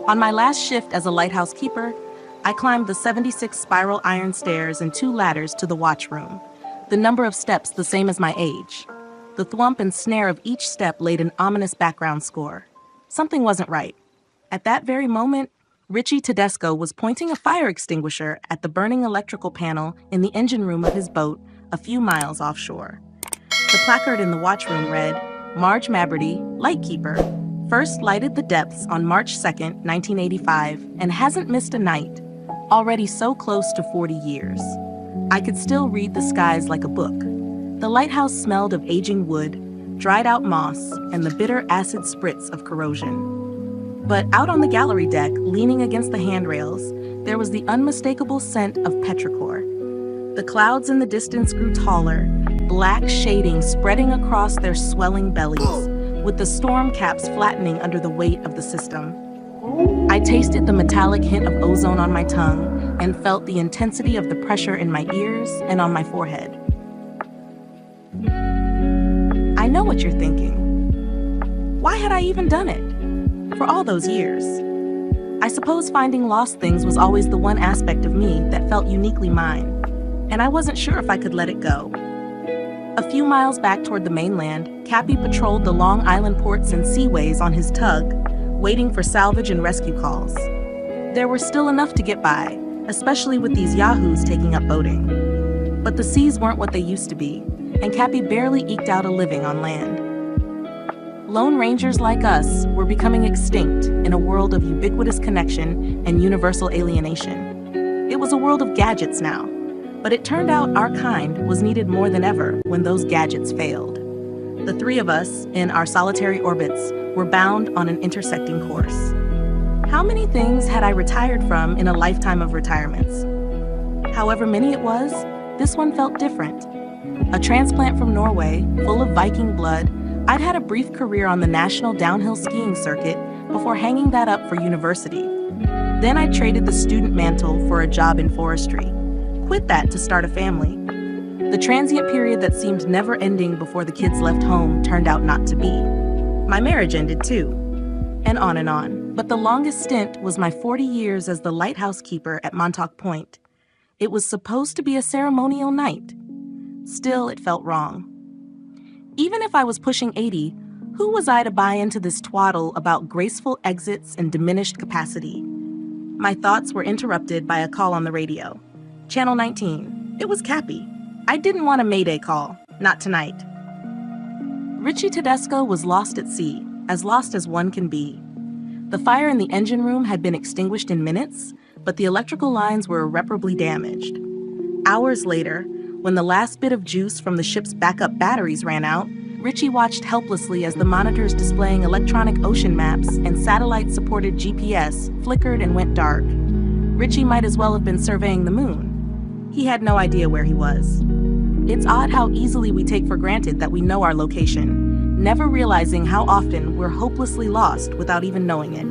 On my last shift as a lighthouse keeper, I climbed the 76 spiral iron stairs and 2 ladders to the watch room, the number of steps the same as my age. The thwomp and snare of each step laid an ominous background score. Something wasn't right. At that very moment, Richie Tedesco was pointing a fire extinguisher at the burning electrical panel in the engine room of his boat a few miles offshore. The placard in the watchroom read, "Marge Mabberty, Lightkeeper, first lighted the depths on March 2nd, 1985, and hasn't missed a night, already so close to 40 years. I could still read the skies like a book. The lighthouse smelled of aging wood, dried out moss, and the bitter acid spritz of corrosion. But out on the gallery deck, leaning against the handrails, there was the unmistakable scent of petrichor. The clouds in the distance grew taller, black shading spreading across their swelling bellies, with the storm caps flattening under the weight of the system. I tasted the metallic hint of ozone on my tongue and felt the intensity of the pressure in my ears and on my forehead. I know what you're thinking. Why had I even done it? For all those years. I suppose finding lost things was always the one aspect of me that felt uniquely mine, and I wasn't sure if I could let it go. A few miles back toward the mainland, Cappy patrolled the Long Island ports and seaways on his tug, waiting for salvage and rescue calls. There were still enough to get by, especially with these yahoos taking up boating. But the seas weren't what they used to be, and Cappy barely eked out a living on land. Lone Rangers like us were becoming extinct in a world of ubiquitous connection and universal alienation. It was a world of gadgets now, but it turned out our kind was needed more than ever when those gadgets failed. The 3 of us, in our solitary orbits, were bound on an intersecting course. How many things had I retired from in a lifetime of retirements? However many it was, this one felt different. A transplant from Norway, full of Viking blood, I'd had a brief career on the national downhill skiing circuit before hanging that up for university. Then I traded the student mantle for a job in forestry. Quit that to start a family. The transient period that seemed never ending before the kids left home turned out not to be. My marriage ended too. And on. But the longest stint was my 40 years as the lighthouse keeper at Montauk Point. It was supposed to be a ceremonial night. Still, it felt wrong. Even if I was pushing 80, who was I to buy into this twaddle about graceful exits and diminished capacity? My thoughts were interrupted by a call on the radio. Channel 19. It was Cappy. I didn't want a Mayday call. Not tonight. Richie Tedesco was lost at sea, as lost as one can be. The fire in the engine room had been extinguished in minutes, but the electrical lines were irreparably damaged. Hours later, when the last bit of juice from the ship's backup batteries ran out, Richie watched helplessly as the monitors displaying electronic ocean maps and satellite-supported GPS flickered and went dark. Richie might as well have been surveying the moon. He had no idea where he was. It's odd how easily we take for granted that we know our location, never realizing how often we're hopelessly lost without even knowing it.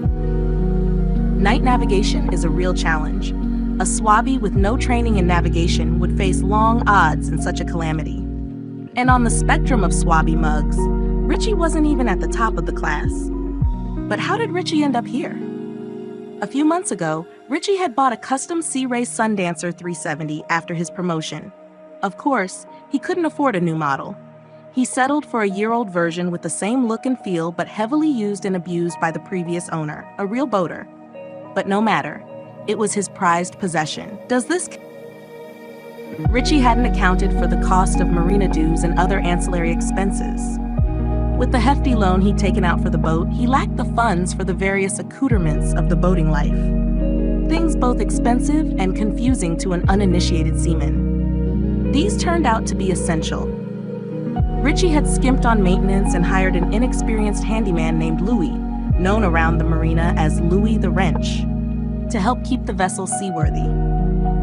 Night navigation is a real challenge. A swabby with no training in navigation would face long odds in such a calamity. And on the spectrum of swabby mugs, Richie wasn't even at the top of the class. But how did Richie end up here? A few months ago, Richie had bought a custom Sea Ray Sundancer 370 after his promotion. Of course, he couldn't afford a new model. He settled for a year-old version with the same look and feel but heavily used and abused by the previous owner, a real boater. But no matter. It was his prized possession. Richie hadn't accounted for the cost of marina dues and other ancillary expenses. With the hefty loan he'd taken out for the boat, he lacked the funds for the various accoutrements of the boating life. Things both expensive and confusing to an uninitiated seaman. These turned out to be essential. Richie had skimped on maintenance and hired an inexperienced handyman named Louis, known around the marina as Louis the Wrench, to help keep the vessel seaworthy.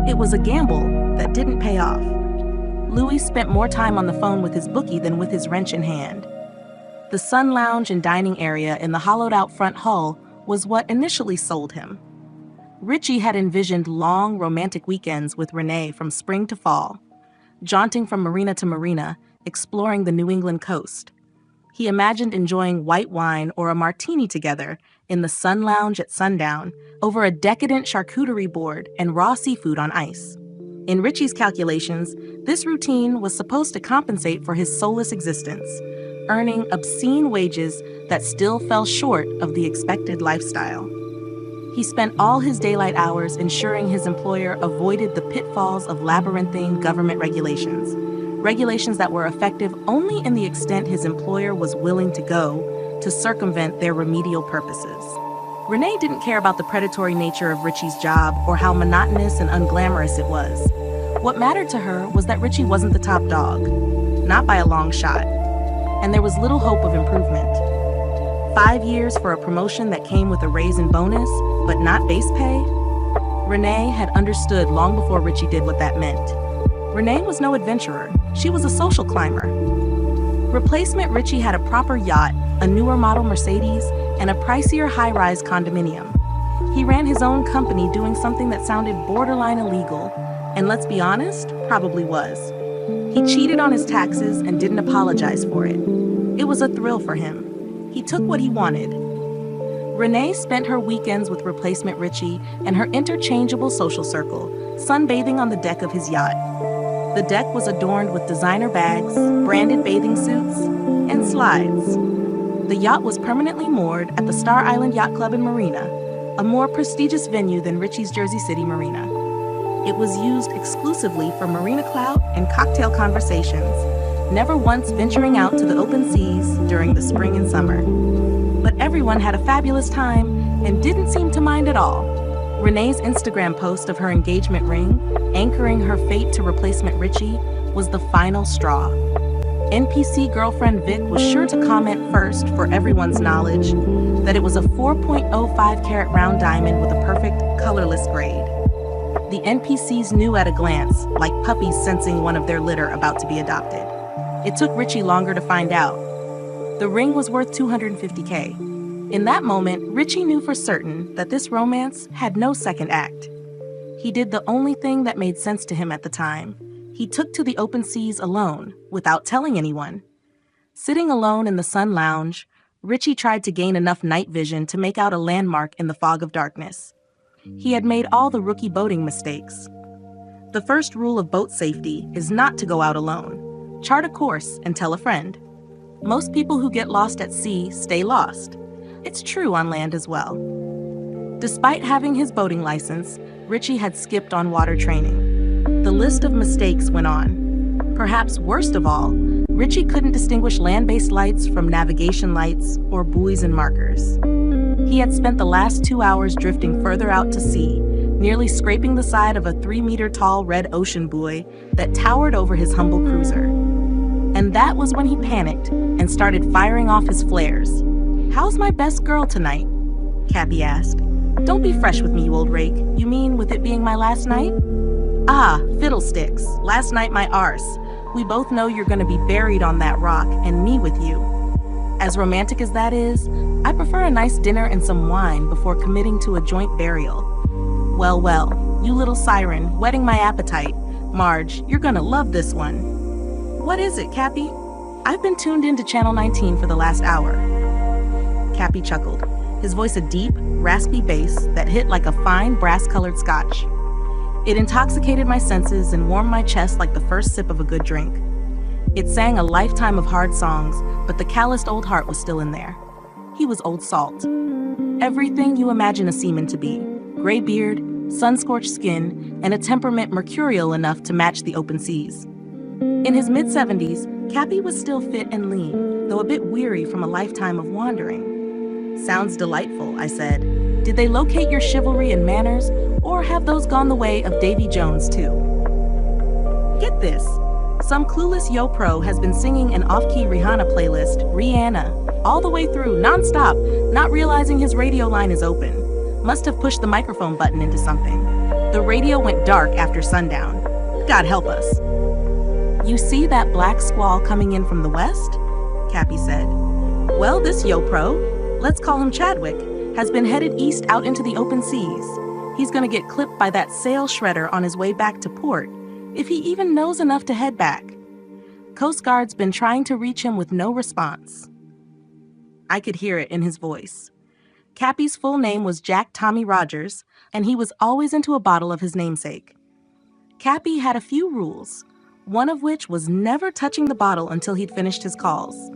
It was a gamble that didn't pay off. Louis spent more time on the phone with his bookie than with his wrench in hand. The sun lounge and dining area in the hollowed-out front hull was what initially sold him. Richie had envisioned long, romantic weekends with Renee from spring to fall, jaunting from marina to marina, exploring the New England coast. He imagined enjoying white wine or a martini together in the sun lounge at sundown, over a decadent charcuterie board and raw seafood on ice. In Richie's calculations, this routine was supposed to compensate for his soulless existence, earning obscene wages that still fell short of the expected lifestyle. He spent all his daylight hours ensuring his employer avoided the pitfalls of labyrinthine government regulations that were effective only in the extent his employer was willing to go to circumvent their remedial purposes. Renee didn't care about the predatory nature of Richie's job or how monotonous and unglamorous it was. What mattered to her was that Richie wasn't the top dog, not by a long shot, and there was little hope of improvement. 5 years for a promotion that came with a raise and bonus, but not base pay? Renee had understood long before Richie did what that meant. Renee was no adventurer. She was a social climber. Replacement Richie had a proper yacht, a newer model Mercedes, and a pricier high-rise condominium. He ran his own company doing something that sounded borderline illegal, and let's be honest, probably was. He cheated on his taxes and didn't apologize for it. It was a thrill for him. He took what he wanted. Renee spent her weekends with replacement Richie and her interchangeable social circle, sunbathing on the deck of his yacht. The deck was adorned with designer bags, branded bathing suits, and slides. The yacht was permanently moored at the Star Island Yacht Club and Marina, a more prestigious venue than Richie's Jersey City Marina. It was used exclusively for marina clout and cocktail conversations, never once venturing out to the open seas during the spring and summer. But everyone had a fabulous time and didn't seem to mind at all. Renee's Instagram post of her engagement ring, anchoring her fate to replacement Richie, was the final straw. NPC girlfriend Vic was sure to comment first for everyone's knowledge that it was a 4.05 carat round diamond with a perfect, colorless grade. The NPCs knew at a glance, like puppies sensing one of their litter about to be adopted. It took Richie longer to find out. The ring was worth $250K. In that moment, Richie knew for certain that this romance had no second act. He did the only thing that made sense to him at the time. He took to the open seas alone, without telling anyone. Sitting alone in the sun lounge, Richie tried to gain enough night vision to make out a landmark in the fog of darkness. He had made all the rookie boating mistakes. The first rule of boat safety is not to go out alone. Chart a course and tell a friend. Most people who get lost at sea stay lost. It's true on land as well. Despite having his boating license, Richie had skipped on water training. The list of mistakes went on. Perhaps worst of all, Richie couldn't distinguish land-based lights from navigation lights or buoys and markers. He had spent the last 2 hours drifting further out to sea, nearly scraping the side of a 3-meter-tall red ocean buoy that towered over his humble cruiser. And that was when he panicked and started firing off his flares. "How's my best girl tonight?" Cappy asked. "Don't be fresh with me, you old rake. You mean with it being my last night?" "Ah, fiddlesticks. Last night my arse. We both know you're gonna be buried on that rock, and me with you. As romantic as that is, I prefer a nice dinner and some wine before committing to a joint burial. Well, well, you little siren, whetting my appetite. Marge, you're gonna love this one." "What is it, Cappy?" "I've been tuned into Channel 19 for the last hour." Cappy chuckled, his voice a deep, raspy bass that hit like a fine brass-colored scotch. It intoxicated my senses and warmed my chest like the first sip of a good drink. It sang a lifetime of hard songs, but the calloused old heart was still in there. He was old salt. Everything you imagine a seaman to be. Gray beard, sun-scorched skin, and a temperament mercurial enough to match the open seas. In his mid-70s, Cappy was still fit and lean, though a bit weary from a lifetime of wandering. "Sounds delightful," I said. "Did they locate your chivalry and manners, or have those gone the way of Davy Jones, too?" Get this. Some clueless yo pro has been singing an off-key Rihanna playlist, Rihanna, all the way through, non-stop, not realizing his radio line is open. Must have pushed the microphone button into something. The radio went dark after sundown. God help us. "You see that black squall coming in from the west?" Cappy said. "Well, this yo pro, let's call him Chadwick, has been headed east out into the open seas. He's gonna get clipped by that sail shredder on his way back to port, if he even knows enough to head back. Coast Guard's been trying to reach him with no response." I could hear it in his voice. Cappy's full name was Jack Tommy Rogers, and he was always into a bottle of his namesake. Cappy had a few rules, one of which was never touching the bottle until he'd finished his calls.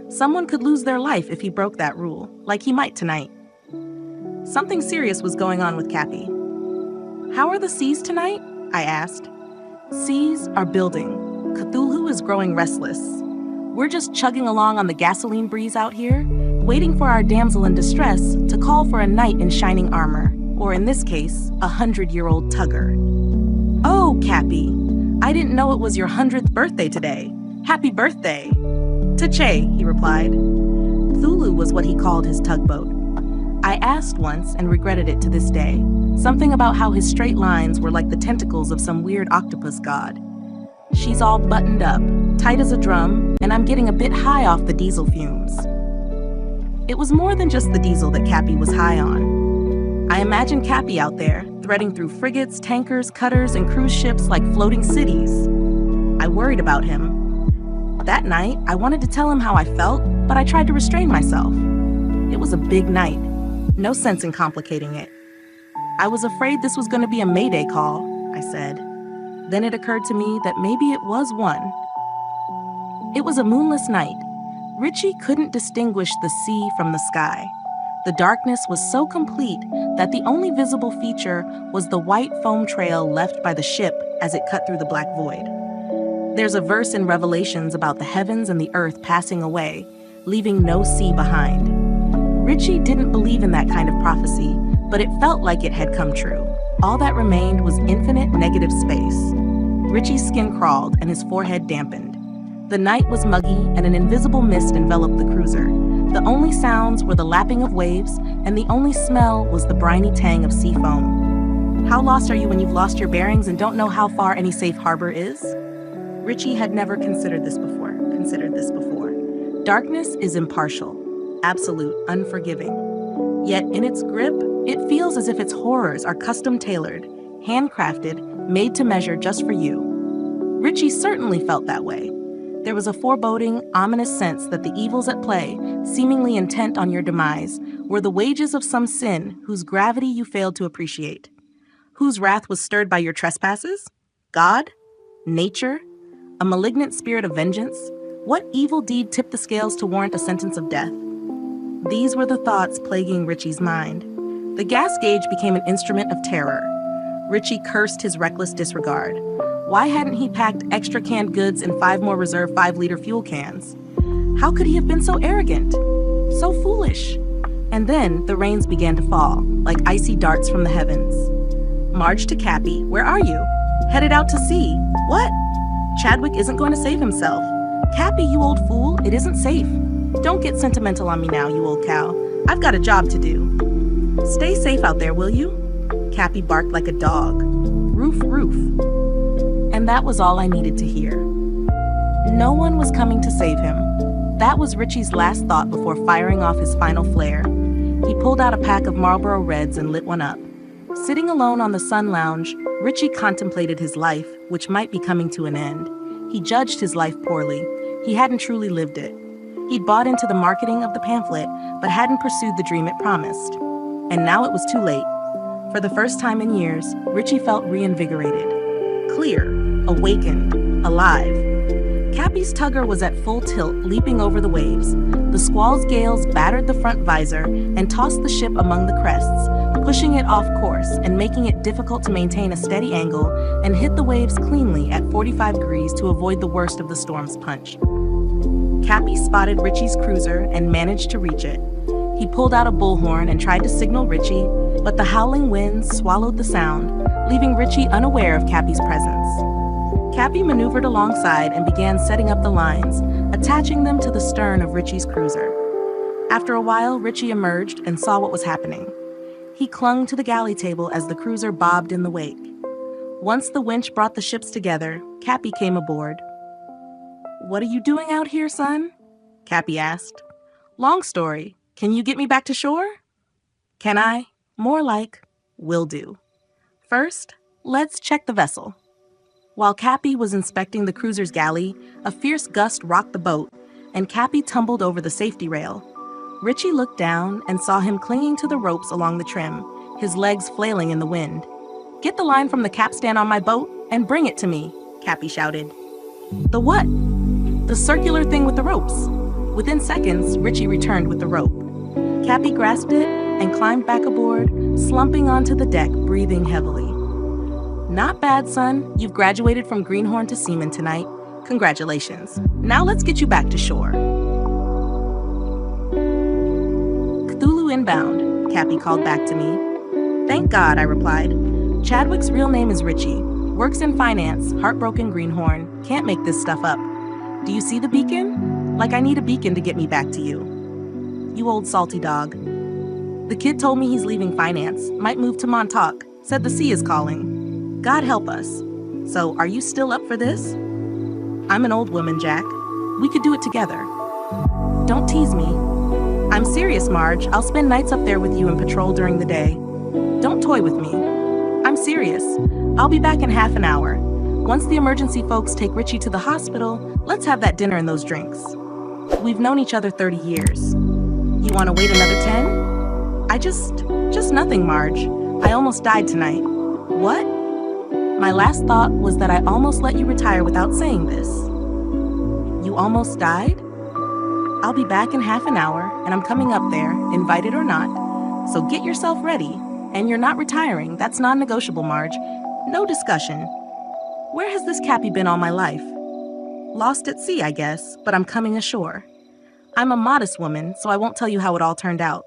Someone could lose their life if he broke that rule, like he might tonight. Something serious was going on with Cappy. "How are the seas tonight?" I asked. "Seas are building. Cthulhu is growing restless. We're just chugging along on the gasoline breeze out here, waiting for our damsel in distress to call for a knight in shining armor, or in this case, a 100-year-old tugger." "Oh, Cappy, I didn't know it was your 100th birthday today. Happy birthday." "T'che," he replied. Cthulhu was what he called his tugboat. I asked once and regretted it to this day, something about how his straight lines were like the tentacles of some weird octopus god. She's all buttoned up, tight as a drum, and I'm getting a bit high off the diesel fumes. It was more than just the diesel that Cappy was high on. I imagined Cappy out there, threading through frigates, tankers, cutters, and cruise ships like floating cities. I worried about him. That night, I wanted to tell him how I felt, but I tried to restrain myself. It was a big night. No sense in complicating it. "I was afraid this was going to be a Mayday call," I said. Then it occurred to me that maybe it was one. It was a moonless night. Richie couldn't distinguish the sea from the sky. The darkness was so complete that the only visible feature was the white foam trail left by the ship as it cut through the black void. There's a verse in Revelations about the heavens and the earth passing away, leaving no sea behind. Richie didn't believe in that kind of prophecy, but it felt like it had come true. All that remained was infinite negative space. Richie's skin crawled and his forehead dampened. The night was muggy and an invisible mist enveloped the cruiser. The only sounds were the lapping of waves, and the only smell was the briny tang of sea foam. How lost are you when you've lost your bearings and don't know how far any safe harbor is? Richie had never considered this before. Darkness is impartial, absolute, unforgiving. Yet in its grip, it feels as if its horrors are custom-tailored, handcrafted, made to measure just for you. Richie certainly felt that way. There was a foreboding, ominous sense that the evils at play, seemingly intent on your demise, were the wages of some sin whose gravity you failed to appreciate. Whose wrath was stirred by your trespasses? God? Nature? A malignant spirit of vengeance? What evil deed tipped the scales to warrant a sentence of death? These were the thoughts plaguing Richie's mind. The gas gauge became an instrument of terror. Richie cursed his reckless disregard. Why hadn't he packed extra canned goods in 5 more reserve 5-liter fuel cans? How could he have been so arrogant? So foolish? And then the rains began to fall, like icy darts from the heavens. "Marge to Cappy, where are you?" "Headed out to sea." "What?" "Chadwick isn't going to save himself." "Cappy, you old fool, it isn't safe." "Don't get sentimental on me now, you old cow. I've got a job to do." "Stay safe out there, will you?" Cappy barked like a dog. "Roof, roof." And that was all I needed to hear. No one was coming to save him. That was Richie's last thought before firing off his final flare. He pulled out a pack of Marlboro Reds and lit one up. Sitting alone on the sun lounge, Richie contemplated his life, which might be coming to an end. He judged his life poorly. He hadn't truly lived it. He'd bought into the marketing of the pamphlet, but hadn't pursued the dream it promised. And now it was too late. For the first time in years, Richie felt reinvigorated. Clear, awakened, alive. Cappy's tugger was at full tilt, leaping over the waves. The squall's gales battered the front visor and tossed the ship among the crests, pushing it off course and making it difficult to maintain a steady angle and hit the waves cleanly at 45 degrees to avoid the worst of the storm's punch. Cappy spotted Richie's cruiser and managed to reach it. He pulled out a bullhorn and tried to signal Richie, but the howling winds swallowed the sound, leaving Richie unaware of Cappy's presence. Cappy maneuvered alongside and began setting up the lines, attaching them to the stern of Richie's cruiser. After a while, Richie emerged and saw what was happening. He clung to the galley table as the cruiser bobbed in the wake. Once the winch brought the ships together, Cappy came aboard. "What are you doing out here, son?" Cappy asked. "Long story. Can you get me back to shore?" "Can I? More like, will do. First, let's check the vessel." While Cappy was inspecting the cruiser's galley, a fierce gust rocked the boat, and Cappy tumbled over the safety rail. Richie looked down and saw him clinging to the ropes along the trim, his legs flailing in the wind. "Get the line from the capstan on my boat and bring it to me," Cappy shouted. "The what?" "The circular thing with the ropes." Within seconds, Richie returned with the rope. Cappy grasped it and climbed back aboard, slumping onto the deck, breathing heavily. "Not bad, son. You've graduated from greenhorn to seaman tonight. Congratulations. Now let's get you back to shore." "Cthulhu inbound," Cappy called back to me. "Thank God," I replied. "Chadwick's real name is Richie. Works in finance, heartbroken greenhorn. Can't make this stuff up. Do you see the beacon? Like I need a beacon to get me back to you. You old salty dog." "The kid told me he's leaving finance, might move to Montauk, said the sea is calling. God help us. So, are you still up for this?" "I'm an old woman, Jack. We could do it together." "Don't tease me." "I'm serious, Marge. I'll spend nights up there with you and patrol during the day. Don't toy with me." "I'm serious. I'll be back in half an hour. Once the emergency folks take Richie to the hospital, let's have that dinner and those drinks. We've known each other 30 years. You want to wait another 10? Just nothing, Marge. I almost died tonight." "What?" "My last thought was that I almost let you retire without saying this." "You almost died?" "I'll be back in half an hour, and I'm coming up there, invited or not. So get yourself ready. And you're not retiring. That's non-negotiable, Marge. No discussion. Where has this Cappy been all my life? Lost at sea, I guess, but I'm coming ashore. I'm a modest woman, so I won't tell you how it all turned out.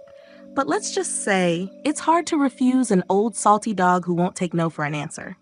But let's just say, it's hard to refuse an old salty dog who won't take no for an answer."